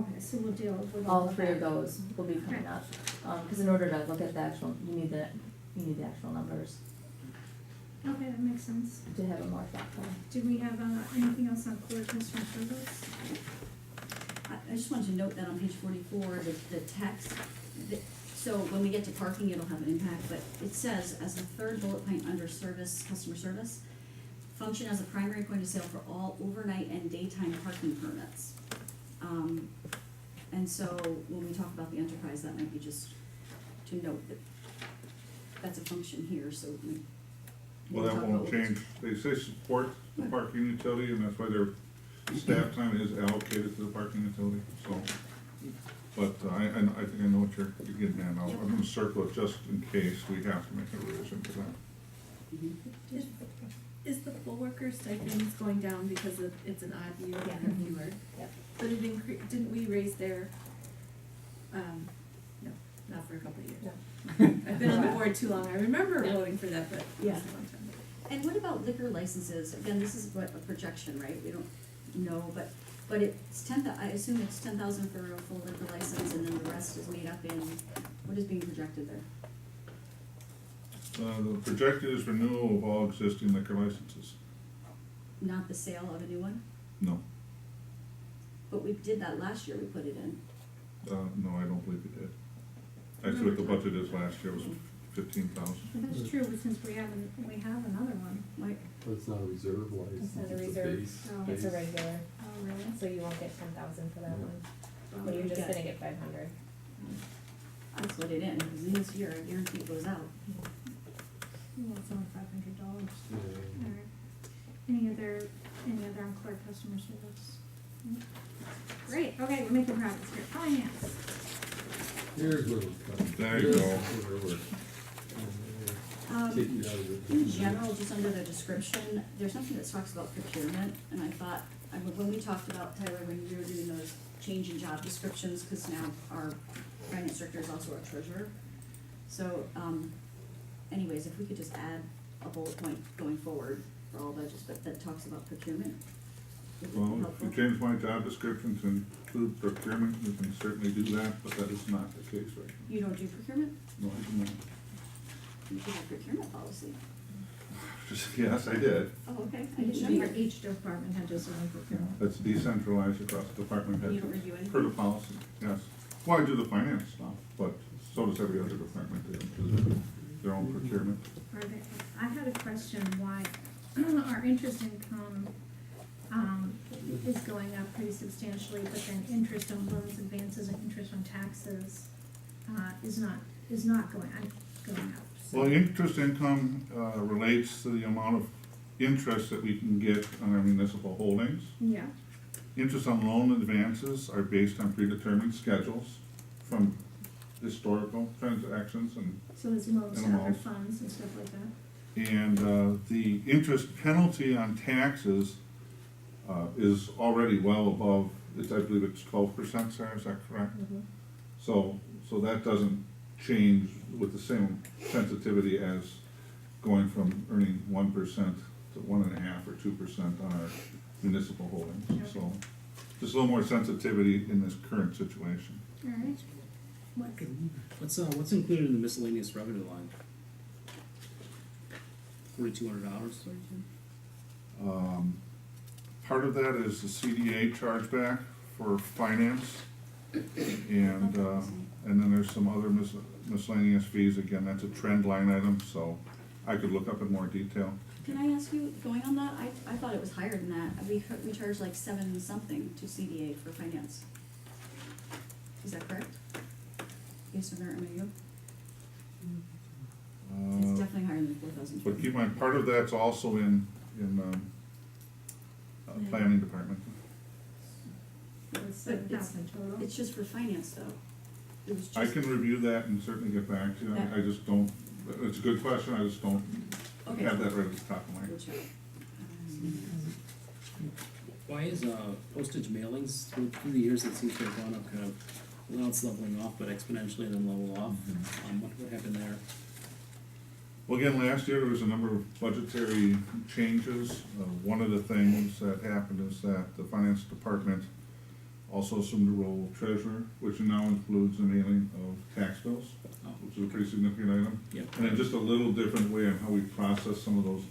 Okay, so we'll deal with all of three of that. those will be coming Okay. up. Cause in order to look at the actual, you need the actual numbers Okay, that makes sense. to have a more thoughtful. Do we have, anything else on court customer service? I just wanted to note that on page 44, the text, so when we get to parking, it'll have an impact, but it says, as the third bullet point under service, customer service, function as a primary point of sale for all overnight and daytime parking permits. And so when we talk about the enterprise, that might be just to note that that's a function here, so we. Well, that won't change, they say support the parking utility, and that's why their staff time is allocated to the parking utility, so. But I think I know what you're getting at now, I'm gonna circle it just in case we have to make a revision to that. Mhm. Is the poll worker stipends going down because it's an odd year Yeah. and fewer? Yep. But it didn't we raise their, no, not for a couple of years. No. I've been on the board too long, I remember Yeah. voting for that, but it was Yeah. a long time ago. And what about liquor licenses? Again, this is what, a projection, right? We don't know, but it's I assume it's 10,000 for a full liquor license, and then the rest is made up in, what is being projected there? The projected is renewal of all existing liquor licenses. Not the sale of a new one? No, But we did that last year, we put it in. no, I don't believe we did. Actually, what the budget is last year was 15,000. But that's true, but since we have another one. Like, But it's not a reserve license, It's not a it's a reserve. base. Oh. It's a base. regular, Oh, really? so you won't get 10,000 for that Yeah. one, well, but you're we just got- gonna get 500. I put it in, because this year, I guarantee it goes out. Well, it's only $500. Yeah. Alright. Any other on court customer service? No? Great, okay, we're making progress here. Finance. Here's where we're cutting. There you Here's go. where we're- In Take it out of the. general, just under the description, there's something that talks about procurement, and I thought, when we talked about, Tyler, when you were doing those change in job descriptions, because now our finance director is also our treasurer. So, anyways, if we could just add a bullet point going forward for all budgets, but that talks about procurement, would that be Well, if helpful? you change my job description to include procurement, you can certainly do that, but that is not the case right now. You don't do procurement? No, I do not. You do have procurement policy. Just, yes, I did. Oh, okay, I It didn't should know be you. for each department had just one procurement. That's decentralized across the department head. You don't review anything? Per the policy, yes. Well, I do the finance stuff, but so does every other department, they do their own procurement. I had a question why our interest income, is going up pretty substantially, but then interest on loans, advances, and interest on taxes, is not going up. So- Well, interest income relates to the amount of interest that we can get on our municipal holdings. Yeah, Interest on loan advances are based on predetermined schedules from historical transactions so there's loans to And other amounts. funds and stuff like that. and the interest penalty on taxes is already well above, I believe it's 12%, Sarah, is that correct? Mhm. So that doesn't change with the same sensitivity as going from earning 1% to 1.5% or 2% on our municipal holdings. So just a little more sensitivity in this current situation. All right. What's included in the miscellaneous revenue line? $4,200. Part of that is the CDA chargeback for finance, and then there's some other miscellaneous fees. Again, that's a trend line item, so I could look up in more detail. Can I ask you, going on that, I thought it was higher than that. We charge like 7 something to CDA for finance. Is that correct? Based on our MAU? It's definitely higher than 4,000. But keep in mind, part of that's also in planning department. It was 7,000 total. It's just for finance though. It was just. I can review that and certainly get back to you. I just don't, it's a good question, I just don't Okay. have that right at the top of my We'll head. check. Why is postage mailings through the years it seems to have gone up kind of, well, it's leveling off, but exponentially and then level off? What happened there? Well, again, last year there was a number of budgetary changes. One of the things that happened is that the finance department Also assumed the role of treasurer, which now includes the mailing of tax bills, Oh, which is a pretty significant item. Yep. And in just a little different way on how we process some of those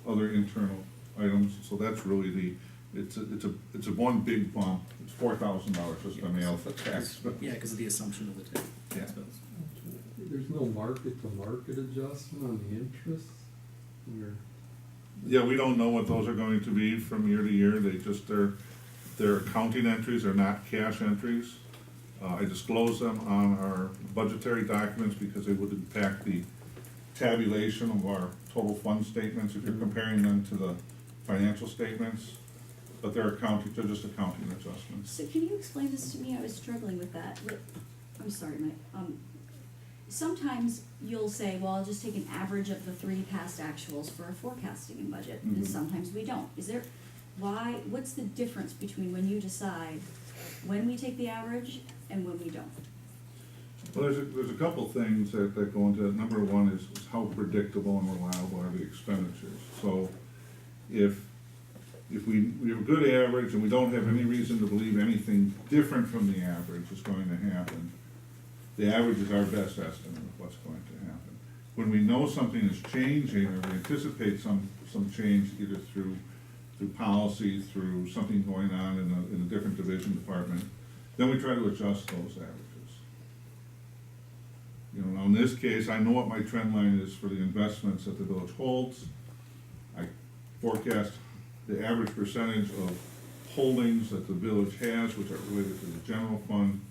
other internal items, so that's really it's a one big bump, it's $4,000 just to mail the tax bill. Yeah, because of the assumption of the tax Yeah. bills. There's no market-to-market adjustment on the interest? Where, Yeah, we don't know what those are going to be from year to year, they're accounting entries, they're not cash entries. I disclose them on our budgetary documents because they would impact the tabulation of our total fund statements if you're comparing them to the financial statements. But they're just accounting adjustments. So can you explain this to me? I was struggling with that. I'm sorry, Mike. Sometimes you'll say, well, I'll just take an average of the 3 past actuals for a forecasting and budget, and Mhm. sometimes we don't. What's the difference between when you decide when we take the average and when we don't? Well, there's a couple things that go into it. Number one is how predictable and reliable are the expenditures. So if we have a good average and we don't have any reason to believe anything different from the average is going to happen, the average is our best estimate of what's going to happen. When we know something is changing or we anticipate some change either through policy, through something going on in a different division department, then we try to adjust those averages. You know, now in this case, I know what my trend line is for the investments that the village holds. I forecast the average percentage of holdings that the village has, which are related to the general fund,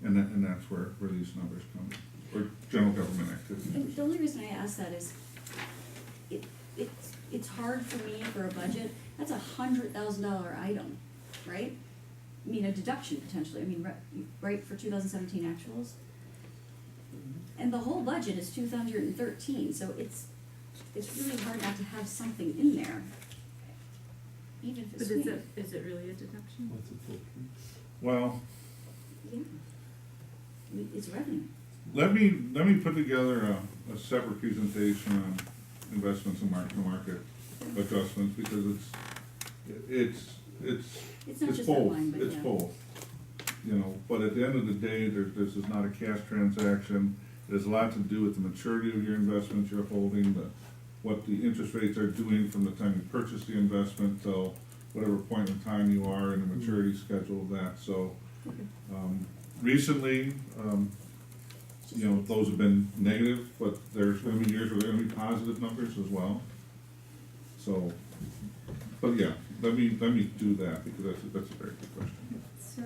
and that's where these numbers come, or general government activity. And the only reason I ask that is, it's hard for me for a budget. That's $100,000 item, right? I mean, a deduction potentially, I mean, right, for 2017 actuals? And the whole budget is 213, so it's really hard not to have something in there, even if it's But swing. is it really a deduction? what's a full piece? Well, Yeah. It's revenue. let me put together a separate presentation on investments and market adjustments, because It's not it's just that both, line, but it's yeah. both. You know, but at the end of the day, this is not a cash transaction. It has a lot to do with the maturity of your investments you're holding, what the interest rates are doing from the time you purchase the investment till whatever point in time you are in the maturity schedule of that. So, recently, you know, those have been negative, but there's gonna be years where they're gonna be positive numbers as well. So, but yeah, let me do that, because that's a very good question. So,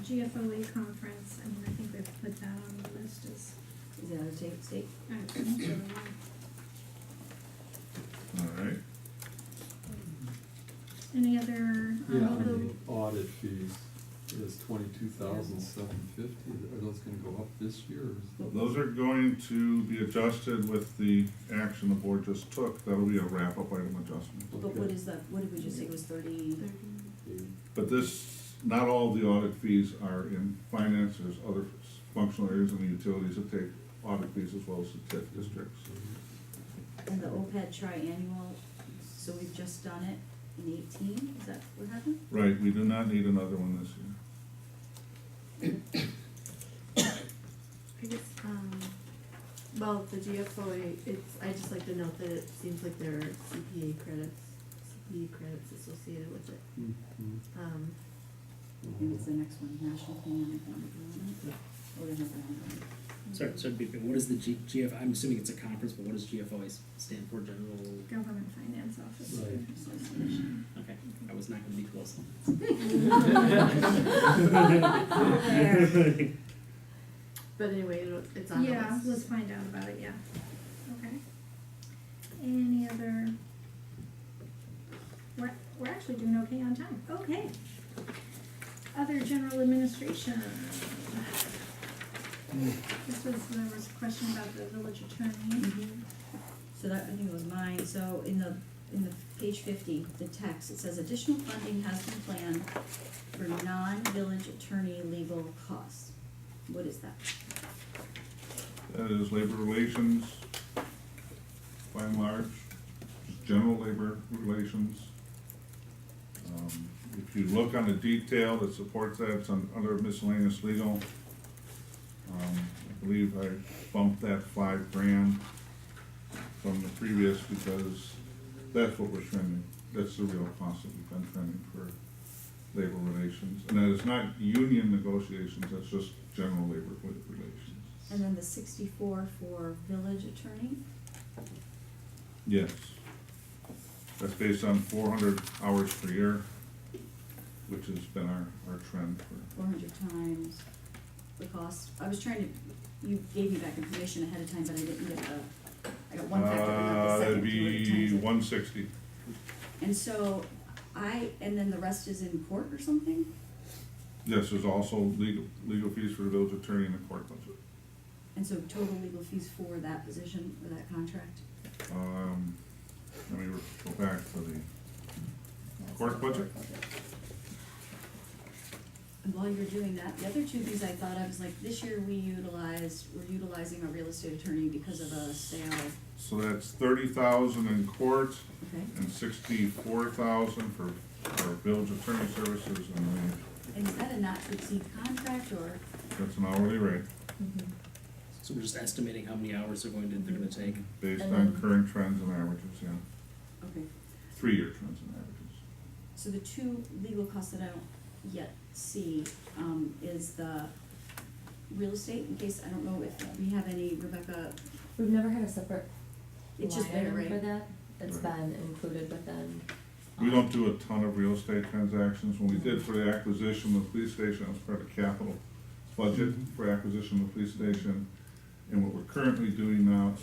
GFOA conference, I mean, I think we've put that on the list as, Is it out of state? I think so. All right. Any other, Yeah, and the audit fees is $22,750. Are those gonna go up this year, or is Those are going to be adjusted with the action the board just took. That'll be a wrap-up item adjustment. But what is that, what did we just say was 30? it? But not all the audit fees are in finance. There's other functional areas in the utilities that take audit fees as well as the TIF districts. And the OPEB triannual, so we've just done it in 18, is that what happened? Right, we do not need another one this year. I guess, well, the GFOA, I just like to note that it seems like there are CPE credits associated with it. Mhm. I think it's the next one, National Plan Economic Development. Oh, there's nothing on that one. Sorry, what is the GF, I'm assuming it's a conference, but what does GFOA stand for, General? Government Finance Office. Right. Association. Okay, I was not gonna be close. There. But anyway, it's on the list. Yeah, let's find out about it, yeah. Okay. Any other? We're actually doing okay on time. Okay. Other general administration. There was a question about the village attorney. So that, I think it was mine, so in the page 50, the text, it says additional funding has been planned for non-village attorney legal costs. What is that? That is labor relations, by and large, just general labor relations. If you look on the detail that supports that, it's on under miscellaneous legal. I believe I bumped that $5,000 from the previous because that's what we're trending. That's the real cost that we've been trending for labor relations. And that is not union negotiations, that's just general labor relations. And then the 64 for village attorney? Yes. That's based on 400 hours per year, which has been our trend for. 400 times the cost. I was trying to, you gave me back information ahead of time, but I didn't get I got one factor, but not the second. That'd be 160. And so and then the rest is in court or something? Yes, there's also legal fees for the village attorney and the court budget. And so total legal fees for that position, or that contract? Let me go back to the That's court the budget. And while you're doing that, the other two things I thought of was like, this year we're utilizing our real estate attorney because of a sale. So that's 30,000 in court Okay. and 64,000 for village attorney services, and And is that a not to exceed contract or? that's an hourly rate Mhm. So we're just estimating how many hours they're gonna take. based And on then- current trends and averages, yeah. Okay. 3-year trends and averages. So the two legal costs that I don't yet see, is the real estate, in case, I don't know if we have any, Rebecca, We've never had a separate it's just line there, item right? for that. It's Right. been included within. We don't do a ton of real estate transactions. When we did for the acquisition of the police station, it was part of capital budget for acquisition of the police station. And what we're currently doing now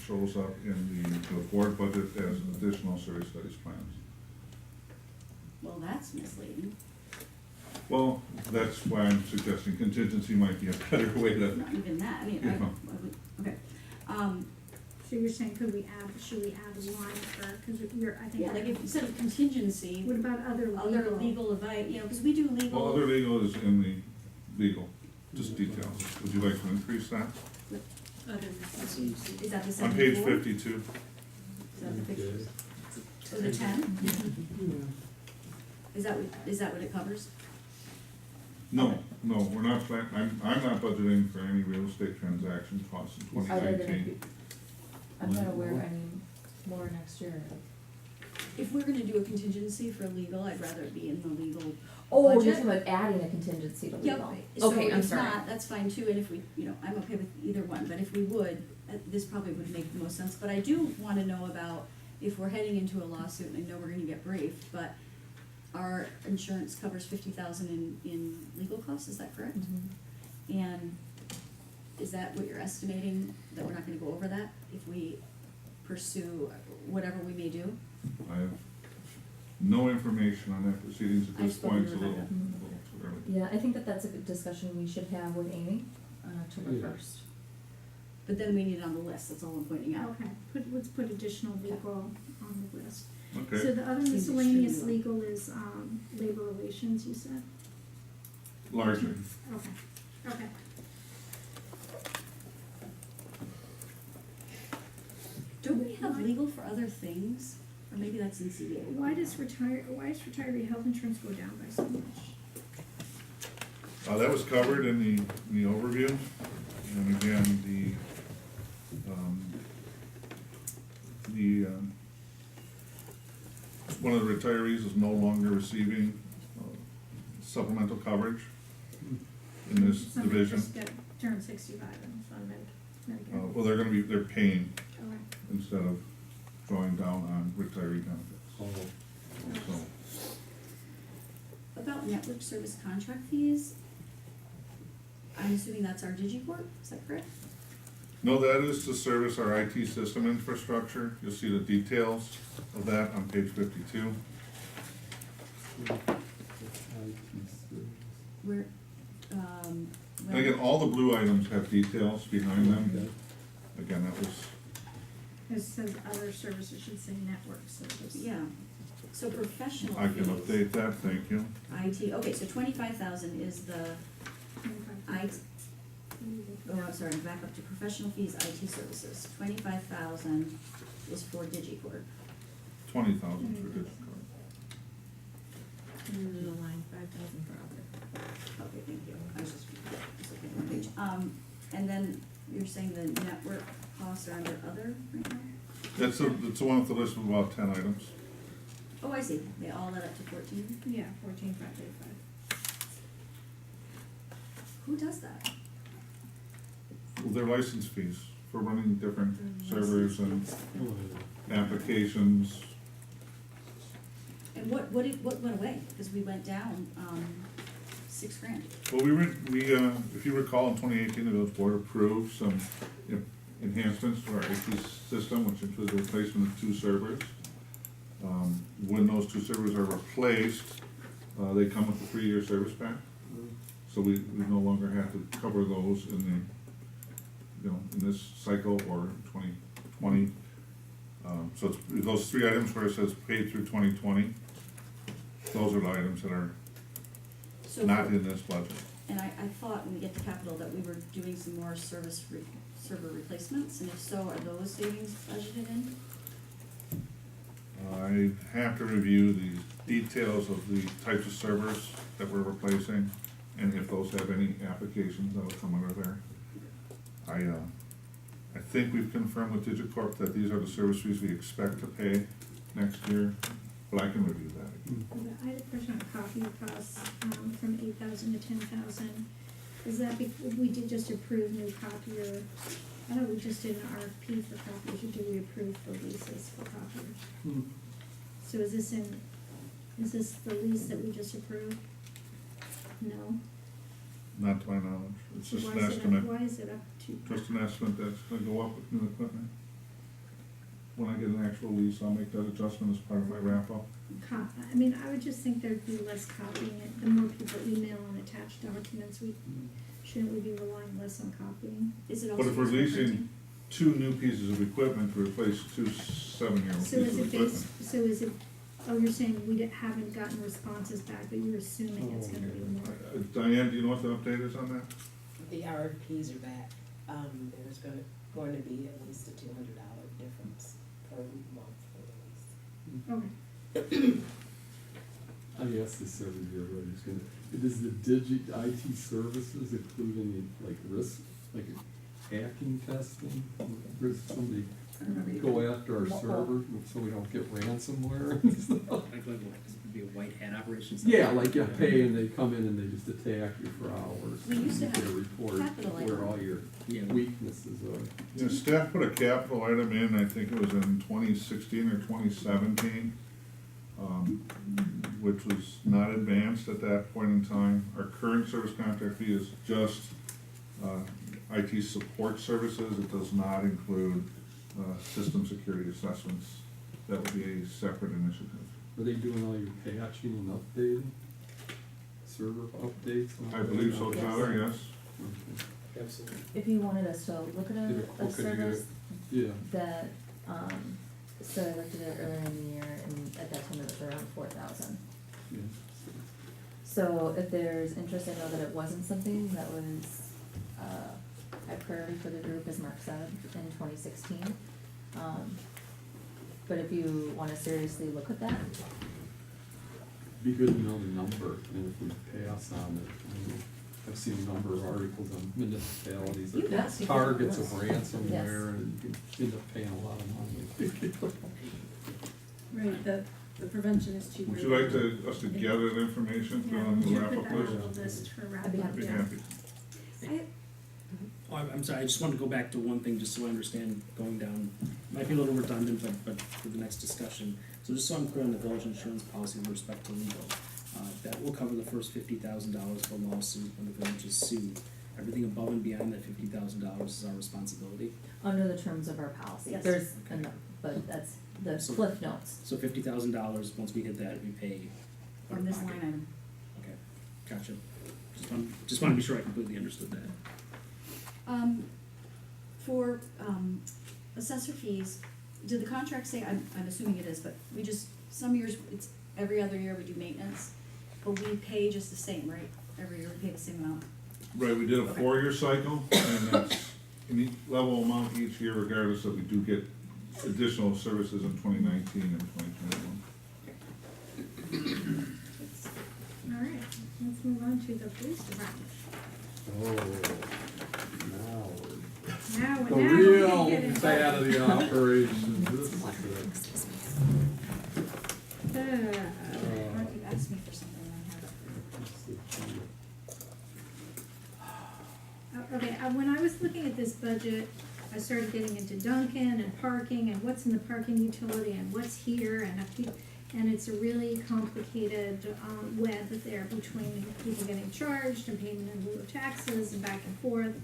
shows up in the board budget as additional service studies plans. Well, that's misleading. Well, that's why I'm suggesting contingency might be a better way to, Not even that, I mean, Yeah. I would, okay. So you're saying, should we add a line for, cause I think. Yeah, like if, instead of contingency, What about other other legal advice, you know, because we do legal. well, other legal is in the legal, just details. Would you like to increase that? Is that the On page 74? 52, Is that the pictures? Okay. Or the 10? Is that what it covers? no, we're not I'm not budgeting for any real estate transaction costs in Other than if 2019. you, I'm not aware of any more next year. If we're gonna do a contingency for legal, I'd rather it be in the legal. Oh, you're budget. talking about adding a contingency to Yep. legal. So Okay, I'm if sorry. not, that's fine too, and if we, you know, I'm okay with either one, but if we would, this probably would make the most sense. But I do wanna know about, if we're heading into a lawsuit, and I know we're gonna get briefed, but our insurance covers 50,000 in legal costs, is that correct? Mhm. And is that what you're estimating, that we're not gonna go over that if we pursue whatever we may do? I have no information on that proceedings at I this spoke point, to it's a little Rebecca. too early. Yeah, I think that's a good discussion we should have with Amy on October Yeah. 1st. But then we need it on the list, that's all I'm pointing out. Okay, let's put additional legal on the list. So Okay, the other Seems miscellaneous extremely legal is, labor relations, you said? largely. Okay. Don't we have legal for other things? Or maybe that's in CBA. Why does retiree health insurance go down by so much? That was covered in the overview, and again, one of the retirees is no longer receiving supplemental coverage in this Somebody division. just turned 65 and it's on Medicare. Well, they're paying Okay. instead of drawing down on retiree benefits, Oh, so. About network service contract fees, I'm assuming that's our DigiCorp, is that correct? No, that is to service our IT system infrastructure. You'll see the details of that on page 52. Where, And again, all the blue items have details behind them. okay. Again, that was, It says other services, should say network service. yeah, so professional I can fees. update that, thank you. IT, okay, so 25,000 is the 25. I'm sorry, back up to professional fees, IT services. 25,000 is for DigiCorp. 20,000 for digital. And then a line 5,000 for other. Okay, thank you, I was just looking at the page. And then you're saying the network costs are under other right now? That's the one with the list of about 10 items. Oh, I see, they all add up to 14? Yeah, 14,535. Who does that? Well, they're license fees for running different servers and Oh, yeah. applications. And what went away? Because we went down, $6,000. Well, if you recall, in 2018, the village board approved some enhancements to our IT system, which includes the replacement of 2 servers. When those 2 servers are replaced, they come with a 3-year service pack. So we no longer have to cover those in this cycle or 2020. So it's those 3 items where it says paid through 2020, those are the items that are So not for- in this budget. And I thought when we get to capital that we were doing some more server replacements, and if so, are those savings budgeted in? I have to review the details of the types of servers that we're replacing, and if those have any applications, that'll come under there. I think we've confirmed with Digicorp that these are the service fees we expect to pay next year, but I can review that. I had a question on copy costs, from 8,000 to 10,000. Is that we did just approve new copier? I know we just did an RFP for copiers, or did we approve for leases for copiers? Hmm. So is this the lease that we just approved? No? Not to my knowledge, it's So just why an is it up- estimate, Why is it up to? just an estimate that's gonna go up with new equipment. When I get an actual lease, I'll make that adjustment as part of my wrap-up. I mean, I would just think there'd be less copying it, the more people email and attach documents, shouldn't we be relying less on copying? Is it But also? if we're used for leasing printing? 2 new pieces of equipment to replace 2 7-year-old So pieces is of it equipment. so is it, you're saying we haven't gotten responses back, but you're assuming it's gonna be more? Diane, do you know what the update is on that? The RFPs are back. There's going to be at least a $200 difference per month for the lease. Okay, I ask this every year, but I'm just gonna, does the IT services include any, like, risk, like hacking testing? Risk somebody go after our server so we don't get ransomware and stuff? Like it'd be a white hat operation. Yeah, like you pay and they come in and they just attack you for hours. We used to You get a have report capital where item. all your Yeah. weaknesses are. Yeah, staff put a capital item in, I think it was in 2016 or 2017, which was not advanced at that point in time. Our current service contract fee is just IT support services. It does not include system security assessments. That would be a separate initiative. Are they doing all your patching and updating? Server updates? and all I believe so, that? Tyler, yes. Okay. Absolutely. If you wanted us to look at Get a a quote, could you service Yeah. that, so I looked at it earlier in the year, and at that time it was around 4,000. Yeah. So if there's interest, I know that it wasn't something that was, a priority for the group, as Mark said, in 2016. But if you wanna seriously look at that, Be good to know the number, and if we pass on it, I've seen a number of articles on municipalities You that got to. targets of Yes. ransomware, and you can end up paying a lot of money. Right, the prevention is cheaper. Would you like us to gather that information yeah, from would the you put wrap-up that on list? the list for wrap I'd be up? I'd be Yeah. happy. Oh, I'm sorry, I just wanted to go back to one thing, just so I understand going down, might be a little redundant, but for the next discussion. So just so I'm clear on the village insurance policy with respect to legal, that will cover the first $50,000 for a lawsuit when the village is sued. Everything above and beyond that $50,000 is our responsibility. under the terms of our policy, Yes. there's, Okay. enough, but that's the So- cliff notes. So $50,000, once we hit that, we pay. out On of this pocket. line item. Okay, gotcha. Just want to be sure I completely understood that. For, assessor fees, did the contract say, I'm assuming it is, but we just, some years, it's every other year we do maintenance, but we pay just the same, right? Every year we pay the same amount. Right, we did a Okay. 4-year cycle, and that's in each level amount each year regardless of we do get additional services in 2019 and 2021. let's move on to the police department. Oh, now Now, the now we real get into fat of the operation, this is Uh, Mark, you asked me for something and I have it. Okay, when I was looking at this budget, I started getting into Duncan and parking and what's in the parking utility and what's here and it's a really complicated, web there between people getting charged and payment in lieu of taxes and back and forth.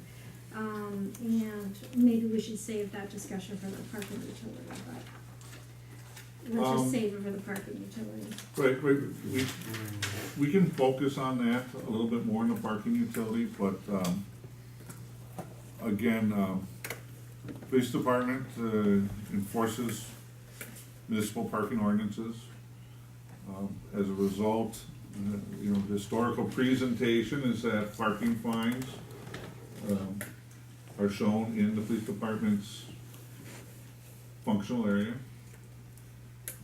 And maybe we should save that discussion for the parking utility, but let's just save it for the parking utility. Right, we can focus on that a little bit more in the parking utility, but, again, police department, enforces municipal parking ordinances. As a result, the historical presentation is that parking fines, are shown in the police department's functional area.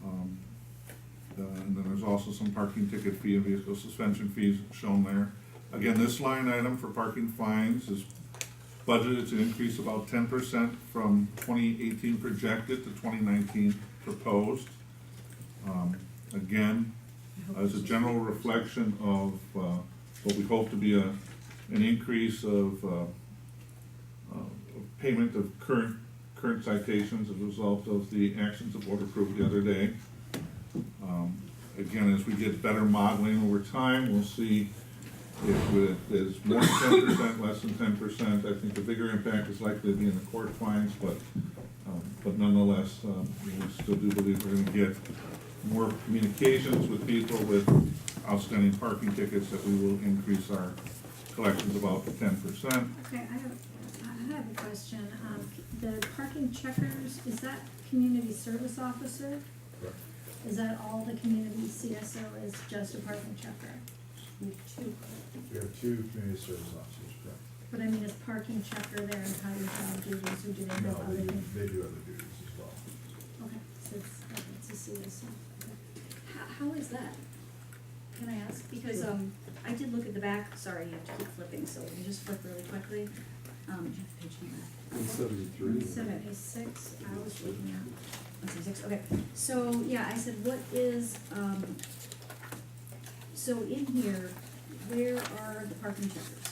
And then there's also some parking ticket fee and vehicle suspension fees shown there. Again, this line item for parking fines is budgeted to increase about 10% from 2018 projected to 2019 proposed. Again, as a general reflection of what we hope to be an increase of payment of current citations as a result of the actions of board approved the other day. Again, as we get better modeling over time, we'll see if it is more than 10%, less than 10%. I think the bigger impact is likely to be in the court fines, but nonetheless, we still do believe we're gonna get more communications with people with outstanding parking tickets, that we will increase our collections about 10%. Okay, I have a question. The parking checkers, is that community service officer? Correct. Is that all the community CSO is just a parking checker? We have two. We have two community service officers, correct? But I mean, is parking checker their entire job duties, or do they No, have other things? they do other duties as well. Okay, so it's a CSO. Okay. How is that? Can I ask? Because, I did look at the back, sorry, you have to keep flipping, so we just flip really quickly. Do you have the page number? 173. 76, I was looking at. 176, okay. So, yeah, I said, what is, so in here, where are the parking checkers?